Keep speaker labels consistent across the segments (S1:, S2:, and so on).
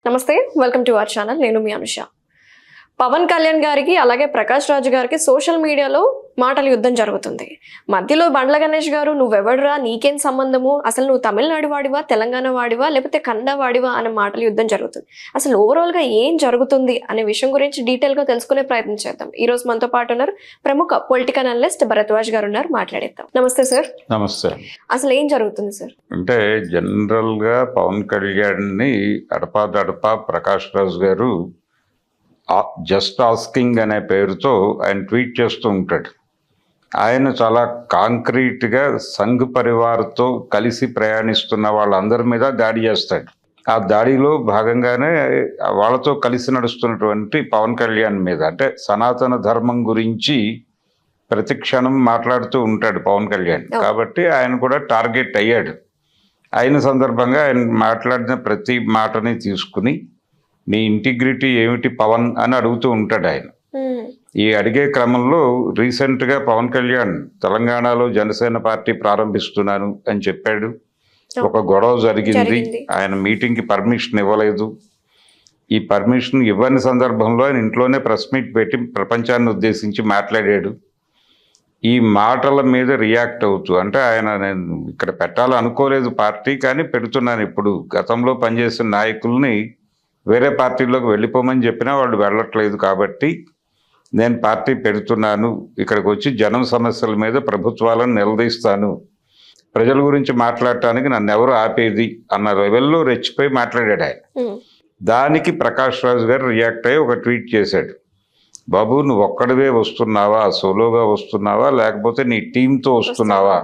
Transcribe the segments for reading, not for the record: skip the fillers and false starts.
S1: నమస్తే, welcome to our channel. నేను మీ అనుష. పవన్ కళ్యాణ్ గారికి అలాగే ప్రకాష్ రాజ్ గారికి సోషల్ మీడియాలో మాటల యుద్ధం జరుగుతుంది. మధ్యలో బండ్ల గణేష్ గారు నువ్వెవడురా, నీకేం సంబంధము, అసలు నువ్వు తమిళనాడు వాడివా, తెలంగాణ వాడివా, లేకపోతే కన్నడ వాడివా అనే మాటల యుద్ధం జరుగుతుంది. అసలు ఓవరాల్గా ఏం జరుగుతుంది అనే విషయం గురించి డీటెయిల్గా తెలుసుకునే ప్రయత్నం చేద్దాం. ఈ రోజు మనతో పాటు ఉన్నారు ప్రముఖ పొలిటికల్ అనలిస్ట్ భరద్వాజ్ గారు ఉన్నారు. మాట్లాడేద్దాం. నమస్తే సార్.
S2: నమస్తే.
S1: అసలు ఏం జరుగుతుంది సార్?
S2: అంటే జనరల్గా పవన్ కళ్యాణ్ని అడపాదడపా ప్రకాష్ రాజ్ గారు జస్ట్ ఆస్కింగ్ అనే పేరుతో ఆయన ట్వీట్ చేస్తూ ఉంటాడు. ఆయన చాలా కాంక్రీట్గా సంఘ్ పరివార్తో కలిసి ప్రయాణిస్తున్న వాళ్ళందరి మీద దాడి చేస్తాడు. ఆ దాడిలో భాగంగానే వాళ్ళతో కలిసి నడుస్తున్నటువంటి పవన్ కళ్యాణ్ మీద, అంటే సనాతన ధర్మం గురించి ప్రతి క్షణం మాట్లాడుతూ ఉంటాడు పవన్ కళ్యాణ్. కాబట్టి ఆయన కూడా టార్గెట్ అయ్యాడు. అయిన సందర్భంగా ఆయన మాట్లాడిన ప్రతి మాటని తీసుకుని నీ ఇంటిగ్రిటీ ఏమిటి పవన్ అని అడుగుతూ ఉంటాడు ఆయన. ఈ అడిగే క్రమంలో రీసెంట్గా పవన్ కళ్యాణ్ తెలంగాణలో జనసేన పార్టీ ప్రారంభిస్తున్నాను అని చెప్పాడు. ఒక గొడవ జరిగింది. ఆయన మీటింగ్కి పర్మిషన్ ఇవ్వలేదు. ఈ పర్మిషన్ ఇవ్వని సందర్భంలో ఆయన ఇంట్లోనే ప్రెస్ మీట్ పెట్టి ప్రపంచాన్ని ఉద్దేశించి మాట్లాడాడు. ఈ మాటల మీద రియాక్ట్ అవుతూ, అంటే ఆయన నేను ఇక్కడ పెట్టాలనుకోలేదు పార్టీ, కానీ పెడుతున్నాను. ఇప్పుడు గతంలో పనిచేసిన నాయకుల్ని వేరే పార్టీలోకి వెళ్ళిపోమని చెప్పినా వాళ్ళు వెళ్ళట్లేదు, కాబట్టి నేను పార్టీ పెడుతున్నాను, ఇక్కడికి వచ్చి జనం సమస్యల మీద ప్రభుత్వాలను నిలదీస్తాను, ప్రజల గురించి మాట్లాడటానికి నన్ను ఎవరు ఆపేది అన్న లెవెల్లో రెచ్చిపోయి మాట్లాడాడు ఆయన. దానికి ప్రకాష్ రాజ్ గారు రియాక్ట్ అయ్యి ఒక ట్వీట్ చేశాడు. బాబు, నువ్వు ఒక్కడివే వస్తున్నావా, సోలోగా వస్తున్నావా, లేకపోతే నీ టీంతో వస్తున్నావా?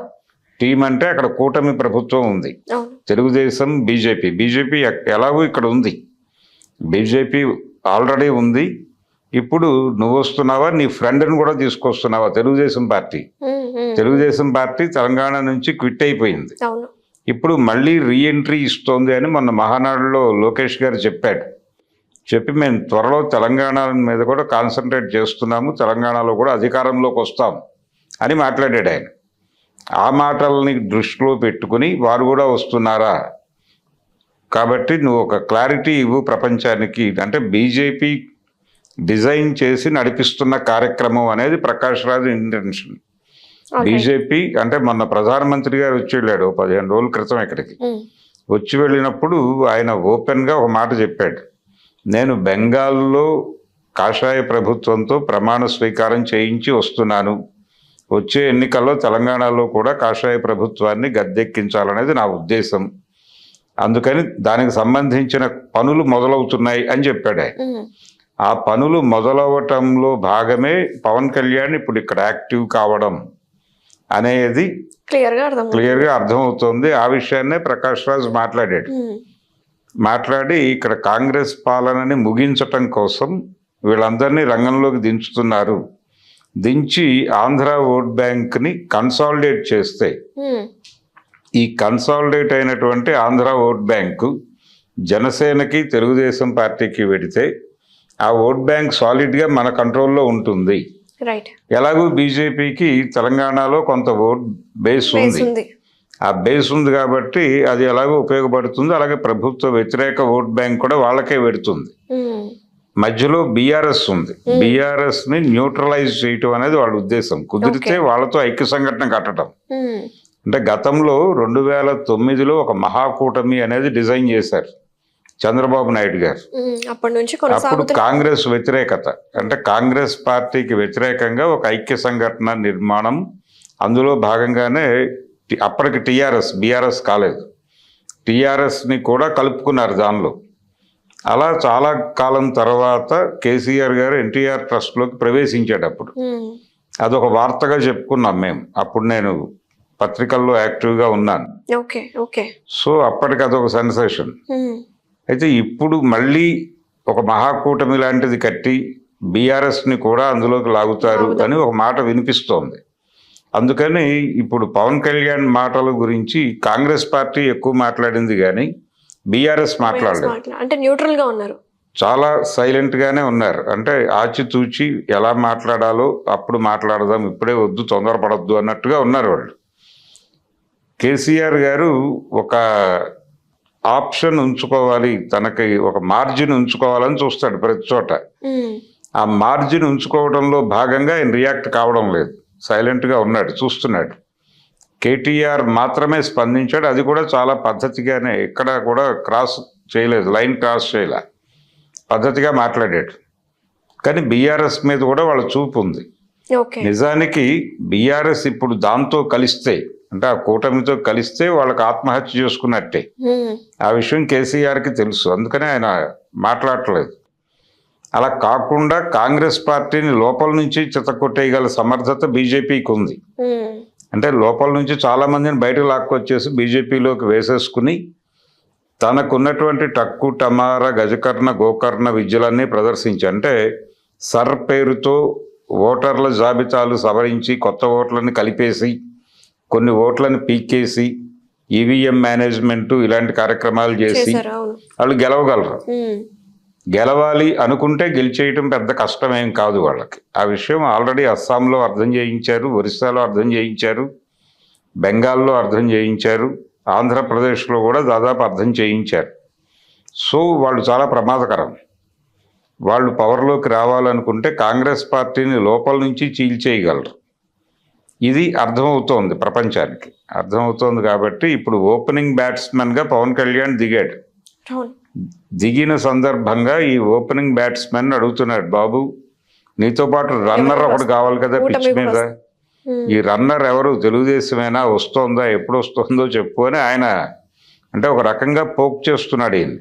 S2: టీం అంటే అక్కడ కూటమి ప్రభుత్వం ఉంది, తెలుగుదేశం, బీజేపీ ఎలాగో ఇక్కడ ఉంది, బీజేపీ ఆల్రెడీ ఉంది. ఇప్పుడు నువ్వు వస్తున్నావా, నీ ఫ్రెండ్ని కూడా తీసుకొస్తున్నావా? తెలుగుదేశం పార్టీ తెలంగాణ నుంచి క్విట్ అయిపోయింది, ఇప్పుడు మళ్ళీ రీఎంట్రీ ఇస్తోంది అని మొన్న మహానాడులో లోకేష్ గారు చెప్పి మేము త్వరలో తెలంగాణ మీద కూడా కాన్సన్ట్రేట్ చేస్తున్నాము, తెలంగాణలో కూడా అధికారంలోకి వస్తాం అని మాట్లాడాడు ఆయన. ఆ మాటల్ని దృష్టిలో పెట్టుకుని వారు కూడా వస్తున్నారా, కాబట్టి నువ్వు ఒక క్లారిటీ ఇవ్వు ప్రపంచానికి, అంటే బీజేపీ డిజైన్ చేసి నడిపిస్తున్న కార్యక్రమం అనేది ప్రకాష్ రాజ్ ఇంటెన్షన్. బీజేపీ అంటే మొన్న ప్రధానమంత్రి గారు వచ్చి వెళ్ళాడు 15 రోజుల క్రితం ఇక్కడికి. వచ్చి వెళ్ళినప్పుడు ఆయన ఓపెన్గా ఒక మాట చెప్పాడు. నేను బెంగాల్లో కాషాయ ప్రభుత్వంతో ప్రమాణ స్వీకారం చేయించి వస్తున్నాను, వచ్చే ఎన్నికల్లో తెలంగాణలో కూడా కాషాయ ప్రభుత్వాన్ని గద్దెక్కించాలనేది నా ఉద్దేశం, అందుకని దానికి సంబంధించిన పనులు మొదలవుతున్నాయి అని చెప్పాడు ఆయన. ఆ పనులు మొదలవటంలో భాగమే పవన్ కళ్యాణ్ ఇప్పుడు ఇక్కడ యాక్టివ్ కావడం అనేది క్లియర్గా అర్థమవుతుంది. ఆ విషయాన్నే ప్రకాష్ రాజ్ మాట్లాడి ఇక్కడ కాంగ్రెస్ పాలనని ముగించటం కోసం వీళ్ళందరినీ రంగంలోకి దించుతున్నారు, దించి ఆంధ్ర ఓట్ బ్యాంక్ని కన్సాలిడేట్ చేస్తే, ఈ కన్సాలిడేట్ అయినటువంటి ఆంధ్ర ఓట్ బ్యాంకు జనసేనకి తెలుగుదేశం పార్టీకి వెడితే ఆ ఓట్ బ్యాంక్ సాలిడ్గా మన కంట్రోల్లో ఉంటుంది. ఎలాగూ బీజేపీకి తెలంగాణలో కొంత ఓట్ బేస్ ఉంది, ఆ బేస్ ఉంది కాబట్టి అది ఎలాగో ఉపయోగపడుతుంది. అలాగే ప్రభుత్వ వ్యతిరేక ఓట్ బ్యాంక్ కూడా వాళ్ళకే పెడుతుంది. మధ్యలో బీఆర్ఎస్ ఉంది, బీఆర్ఎస్ని న్యూట్రలైజ్ చేయటం అనేది వాళ్ళ ఉద్దేశం. కుదిరితే వాళ్ళతో ఐక్య సంఘటన కట్టడం. అంటే గతంలో 2009లో ఒక మహాకూటమి అనేది డిజైన్ చేశారు చంద్రబాబు నాయుడు గారు. అప్పుడు కాంగ్రెస్ వ్యతిరేకత, అంటే కాంగ్రెస్ పార్టీకి వ్యతిరేకంగా ఒక ఐక్య సంఘటన నిర్మాణం, అందులో భాగంగానే అప్పటికి బీఆర్ఎస్ కాలేదు, టీఆర్ఎస్ని కూడా కలుపుకున్నారు దానిలో. అలా చాలా కాలం తర్వాత కేసీఆర్ గారు ఎన్టీఆర్ ట్రస్ట్లోకి ప్రవేశించాడు. అప్పుడు అదొక వార్తగా చెప్పుకున్నాం మేము, అప్పుడు నేను పత్రికల్లో యాక్టివ్గా ఉన్నాను. సో అప్పటికి అదొక సెన్సేషన్. అయితే ఇప్పుడు మళ్ళీ ఒక మహాకూటమి లాంటిది కట్టి బీఆర్ఎస్ని కూడా అందులోకి లాగుతారు అని ఒక మాట వినిపిస్తోంది. అందుకని ఇప్పుడు పవన్ కళ్యాణ్ మాటల గురించి కాంగ్రెస్ పార్టీ ఎక్కువ మాట్లాడింది, కానీ బీఆర్ఎస్ మాట్లాడలేదు.
S1: అంటే న్యూట్రల్గా ఉన్నారు,
S2: చాలా సైలెంట్గానే ఉన్నారు. అంటే ఆచితూచి ఎలా మాట్లాడాలో అప్పుడు మాట్లాడదాం, ఇప్పుడే వద్దు, తొందరపడద్దు అన్నట్టుగా ఉన్నారు వాళ్ళు. కేసీఆర్ గారు ఒక ఆప్షన్ ఉంచుకోవాలి, తనకి ఒక మార్జిన్ ఉంచుకోవాలని చూస్తాడు ప్రతి చోట. ఆ మార్జిన్ ఉంచుకోవడంలో భాగంగా ఆయన రియాక్ట్ కావడం లేదు, సైలెంట్గా ఉన్నాడు, చూస్తున్నాడు. కేటీఆర్ మాత్రమే స్పందించాడు, అది కూడా చాలా పద్ధతిగానే, ఎక్కడ కూడా క్రాస్ చేయలేదు, లైన్ క్రాస్ చేయలే, పద్ధతిగా మాట్లాడాడు. కానీ బీఆర్ఎస్ మీద కూడా వాళ్ళ చూపు ఉంది. నిజానికి బీఆర్ఎస్ ఇప్పుడు దాంతో కలిస్తే, అంటే ఆ కూటమితో కలిస్తే వాళ్ళకి ఆత్మహత్య చేసుకున్నట్టే. ఆ విషయం కేసీఆర్కి తెలుసు, అందుకనే ఆయన మాట్లాడట్లేదు. అలా కాకుండా కాంగ్రెస్ పార్టీని లోపల నుంచి చితకొట్టేయగల సమర్థత బీజేపీకి ఉంది. అంటే లోపల నుంచి చాలా మందిని బయటకు లాక్కొచ్చేసి బీజేపీలోకి వేసేసుకుని తనకున్నటువంటి టక్కు టమార గజకర్ణ గోకర్ణ విద్యలన్నీ ప్రదర్శించి, అంటే సర్ పేరుతో ఓటర్ల జాబితాలు సవరించి కొత్త ఓట్లను కలిపేసి కొన్ని ఓట్లను పీకేసి ఈవీఎం మేనేజ్మెంటు ఇలాంటి కార్యక్రమాలు చేసి వాళ్ళు గెలవగలరు. గెలవాలి అనుకుంటే గెలిచేయటం పెద్ద కష్టమేం కాదు వాళ్ళకి. ఆ విషయం ఆల్రెడీ అస్సాంలో అర్థం చేయించారు, ఒరిస్సాలో అర్థం చేయించారు, బెంగాల్లో అర్థం చేయించారు, ఆంధ్రప్రదేశ్లో కూడా దాదాపు అర్థం చేయించారు. సో వాళ్ళు చాలా ప్రమాదకరం. వాళ్ళు పవర్లోకి రావాలనుకుంటే కాంగ్రెస్ పార్టీని లోపల నుంచి చీల్చేయగలరు. ఇది అర్థమవుతోంది, ప్రపంచానికి అర్థమవుతోంది. కాబట్టి ఇప్పుడు ఓపెనింగ్ బ్యాట్స్మెన్గా పవన్ కళ్యాణ్ దిగాడు. దిగిన సందర్భంగా ఈ ఓపెనింగ్ బ్యాట్స్మెన్ అడుగుతున్నాడు, బాబు నీతో పాటు రన్నర్ ఒకటి కావాలి కదా పిచ్ మీద, ఈ రన్నర్ ఎవరు, తెలుగుదేశమేనా, వస్తోందా, ఎప్పుడు వస్తుందో చెప్పు అని ఆయన అంటే ఒక రకంగా పోక్ చేస్తున్నాడు. ఈయన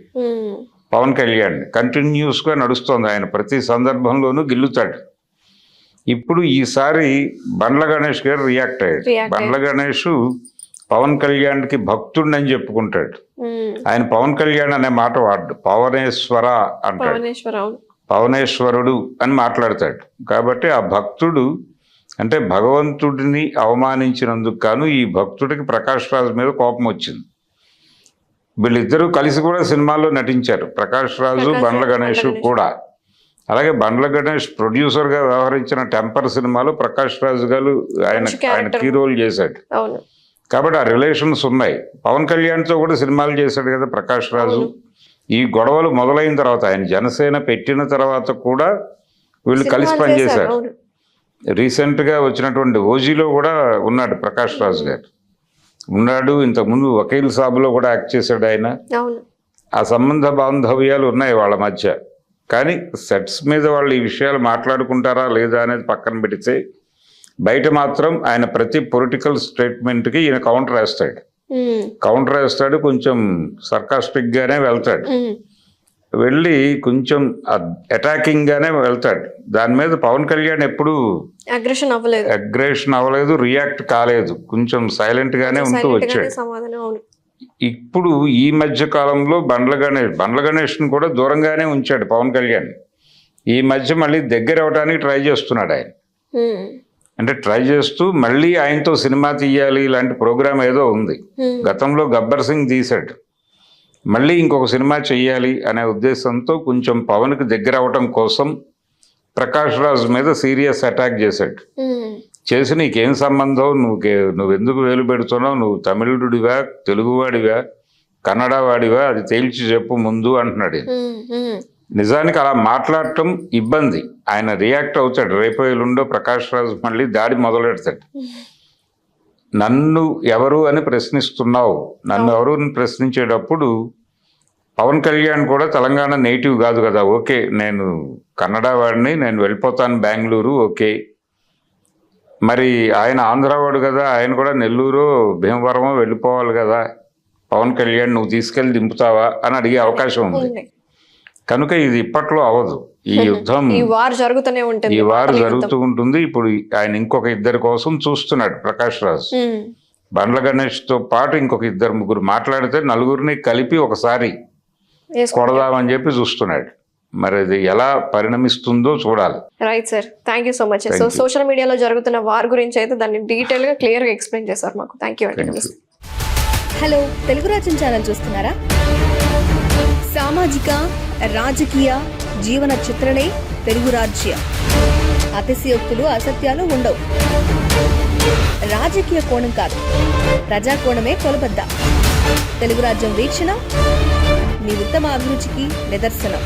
S2: పవన్ కళ్యాణ్ కంటిన్యూస్గా నడుస్తోంది, ఆయన ప్రతి సందర్భంలోనూ గిల్లుతాడు. ఇప్పుడు ఈసారి బండ్ల గణేష్ గారు రియాక్ట్ అయ్యాడు. బండ్ల గణేష్ పవన్ కళ్యాణ్కి భక్తుడిని చెప్పుకుంటాడు. ఆయన పవన్ కళ్యాణ్ అనే మాట వాడు, పవనేశ్వర అంటాడు, పవనేశ్వరుడు అని మాట్లాడతాడు. కాబట్టి ఆ భక్తుడు అంటే భగవంతుడిని అవమానించినందుకు గాను ఈ భక్తుడికి ప్రకాష్ రాజ్ మీద కోపం వచ్చింది. వీళ్ళిద్దరూ కలిసి కూడా సినిమాల్లో నటించారు, ప్రకాష్ రాజు బండ్ల గణేష్ కూడా. అలాగే బండ్ల గణేష్ ప్రొడ్యూసర్గా వ్యవహరించిన టెంపర్ సినిమాలో ప్రకాష్ రాజు గారు ఆయన కీ రోల్ చేశాడు. కాబట్టి ఆ రిలేషన్స్ ఉన్నాయి. పవన్ కళ్యాణ్తో కూడా సినిమాలు చేశాడు కదా ప్రకాష్ రాజు. ఈ గొడవలు మొదలైన తర్వాత, ఆయన జనసేన పెట్టిన తర్వాత కూడా వీళ్ళు కలిసి పనిచేశారు. రీసెంట్గా వచ్చినటువంటి ఓజీలో కూడా ఉన్నాడు ప్రకాష్ రాజు గారు, ఉన్నాడు. ఇంతకుముందు వకీల్ సాబులో కూడా యాక్ట్ చేశాడు ఆయన. ఆ సంబంధ బాంధవ్యాలు ఉన్నాయి వాళ్ళ మధ్య. కానీ సెట్స్ మీద వాళ్ళు ఈ విషయాలు మాట్లాడుకుంటారా లేదా అనేది పక్కన పెడితే, బయట మాత్రం ఆయన ప్రతి పొలిటికల్ స్టేట్మెంట్కి ఈయన కౌంటర్ వేస్తాడు, కొంచెం సర్కాస్టిక్గానే వెళ్తాడు, వెళ్ళి కొంచెం అటాకింగ్గానే వెళ్తాడు. దాని మీద పవన్ కళ్యాణ్ ఎప్పుడు అగ్రెషన్ అవ్వలేదు, రియాక్ట్ కాలేదు, కొంచెం సైలెంట్గానే ఉంటూ వచ్చాడు. ఇప్పుడు ఈ మధ్య కాలంలో బండ్ల గణేష్ని కూడా దూరంగానే ఉంచాడు పవన్ కళ్యాణ్. ఈ మధ్య మళ్ళీ దగ్గర అవడానికి ట్రై చేస్తున్నాడు ఆయన. అంటే ట్రై చేస్తూ మళ్ళీ ఆయనతో సినిమా తీయాలి, ఇలాంటి ప్రోగ్రామ్ ఏదో ఉంది. గతంలో గబ్బర్ సింగ్ తీశాడు, మళ్ళీ ఇంకొక సినిమా చెయ్యాలి అనే ఉద్దేశంతో కొంచెం పవన్కి దగ్గర అవటం కోసం ప్రకాష్ రాజ్ మీద సీరియస్ అటాక్ చేశాడు. చేసి నీకేం సంబంధం, నువ్వెందుకు వేలు పెడుతున్నావు, నువ్వు తమిళుడివా, తెలుగువాడివా, కన్నడ వాడివా, అది తేల్చి చెప్పు ముందు అంటున్నాడు. నిజానికి అలా మాట్లాడటం ఇబ్బంది. ఆయన రియాక్ట్ అవుతాడు, రేపు ఎల్లుండో ప్రకాష్ రాజ్ మళ్ళీ దాడి మొదలెడతాడు. నన్ను ఎవరు అని ప్రశ్నిస్తున్నావు, నన్ను ఎవరు అని ప్రశ్నించేటప్పుడు పవన్ కళ్యాణ్ కూడా తెలంగాణ నేటివ్ కాదు కదా, ఓకే నేను కన్నడ వాడిని, నేను వెళ్ళిపోతాను బెంగళూరు, ఓకే. మరి ఆయన ఆంధ్రావాడు కదా, ఆయన కూడా నెల్లూరు భీమవరమో వెళ్ళిపోవాలి కదా, పవన్ కళ్యాణ్ నువ్వు తీసుకెళ్ళి దింపుతావా అని అడిగే అవకాశం ఉంది. కనుక ఇది ఇప్పట్లో అవ్వదు. ఈ యుద్ధం, ఈ వార్ జరుగుతూ ఉంటుంది. ఇప్పుడు ఆయన ఇంకొక ఇద్దరి కోసం చూస్తున్నాడు ప్రకాష్ రాజ్. బండ్ల గణేష్తో పాటు ఇంకొక ఇద్దరు ముగ్గురు మాట్లాడితే నలుగురిని కలిపి ఒకసారి కొడదామని చెప్పి చూస్తున్నాడు. మరి అది ఎలా పరిణమిస్తుందో చూడాలి.
S1: Right sir, thank you so much. So social మీడియాలో జరుగుతున్న వార్ గురించి అయితే దాన్ని డీటెయిల్ గా క్లియర్ గా ఎక్స్ప్లెయిన్ చేశారు మాకు. థ్యాంక్ యూ అండి.
S3: హలో, తెలుగు రాజ్యం ఛానల్ చూస్తున్నారా? సామాజిక, రాజకీయ, జీవన చిత్రణే తెలుగు రాజ్యం. అతిశయోక్తులు, అసత్యాలు ఉండవు. రాజకీయ కోణం కాదు, ప్రజా కోణమే కొలబద్ద. తెలుగు రాజ్యం వీక్షణ మీ ఉత్తమ అభిరుచికి నిదర్శనం.